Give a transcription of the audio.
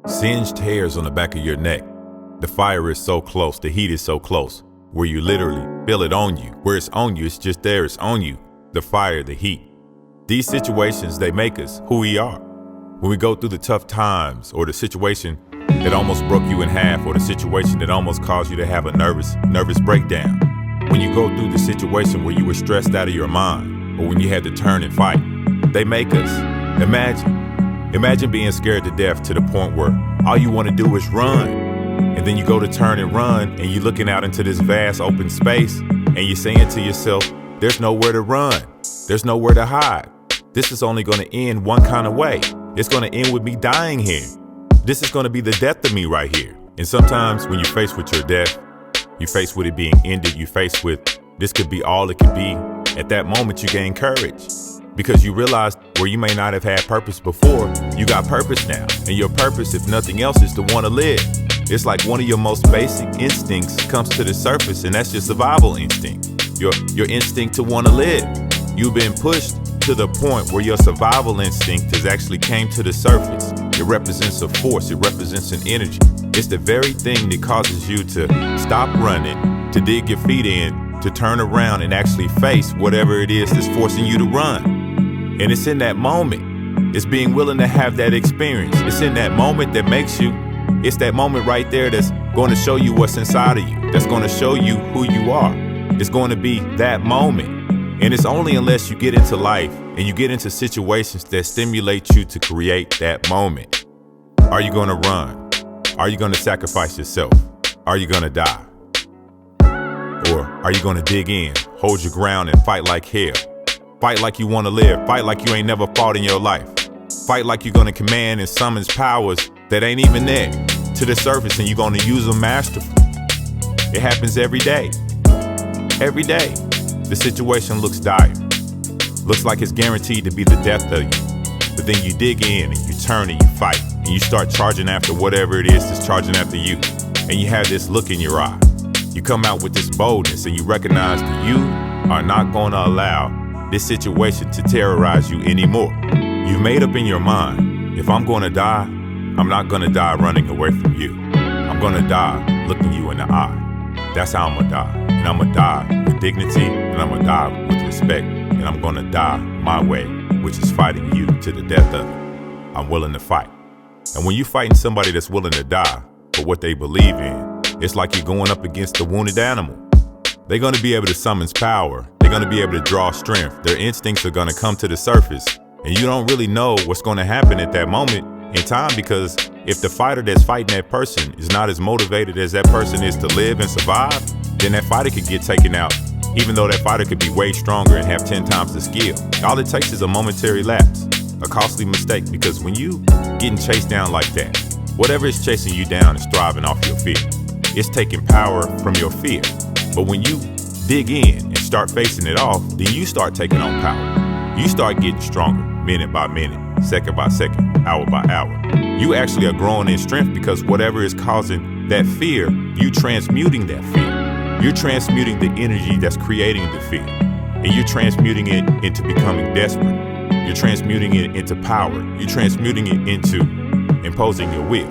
Singed hairs on the back of your neck. The fire is so close, the heat is so close, where you literally feel it on you. Where it's on you, it's just there, it's on you. The fire, the heat. These situations, they make us who we are. When we go through the tough times, or the situation that almost broke you in half, or the situation that almost caused you to have a nervous breakdown. When you go through the situation where you were stressed out of your mind, or when you had to turn and fight, they make us. Imagine being scared to death to the point where all you want to do is run. And then you go to turn and run, and you're looking out into this vast open space, and you're saying to yourself, there's nowhere to run. There's nowhere to hide. This is only going to end one kind of way. It's going to end with me dying here. This is going to be the death of me right here. And sometimes when you're faced with your death, you're faced with it being ended, you're faced with this could be all it could be. At that moment, you gain courage. Because you realize where you may not have had purpose before, you got purpose now. And your purpose, if nothing else, is to want to live. It's like one of your most basic instincts comes to the surface, and that's your survival instinct. Your instinct to want to live. You've been pushed to the point where your survival instinct has actually came to the surface. It represents a force, it represents an energy. It's the very thing that causes you to stop running, to dig your feet in, to turn around and actually face whatever it is that's forcing you to run. And it's in that moment, it's being willing to have that experience. It's in that moment that makes you, it's that moment right there that's going to show you what's inside of you, that's going to show you who you are. It's going to be that moment. And it's only unless you get into life and you get into situations that stimulate you to create that moment. Are you going to run? Are you going to sacrifice yourself? Are you going to die? Or are you going to dig in, hold your ground, and fight like hell? Fight like you want to live. Fight like you ain't never fought in your life. Fight like you're going to command and summons powers that ain't even there to the surface, and you're going to use them masterfully. It happens every day. Every day. The situation looks dire. Looks like it's guaranteed to be the death of you. But then you dig in and you turn and you fight. And you start charging after whatever it is that's charging after you. And you have this look in your eye. You come out with this boldness and you recognize that you are not going to allow this situation to terrorize you anymore. You've made up in your mind, if I'm going to die, I'm not going to die running away from you. I'm going to die looking you in the eye. That's how I'm going to die. And I'm going to die with dignity, and I'm going to die with respect, and I'm going to die my way, which is fighting you to the death of it. I'm willing to fight. And when you're fighting somebody that's willing to die for what they believe in, it's like you're going up against a wounded animal. They're going to be able to summon power. They're going to be able to draw strength. Their instincts are going to come to the surface. And you don't really know what's going to happen at that moment in time, because if the fighter that's fighting that person is not as motivated as that person is to live and survive, then that fighter could get taken out, even though that fighter could be way stronger and have 10 times the skill. All it takes is a momentary lapse, a costly mistake, because when you getting chased down like that, whatever is chasing you down is thriving off your fear. It's taking power from your fear. But when you dig in and start facing it off, then you start taking on power. You start getting stronger, minute by minute, second by second, hour by hour. You actually are growing in strength, because whatever is causing that fear, you transmuting that fear. You're transmuting the energy that's creating the fear. And you're transmuting it into becoming desperate. You're transmuting it into power. You're transmuting it into imposing your will.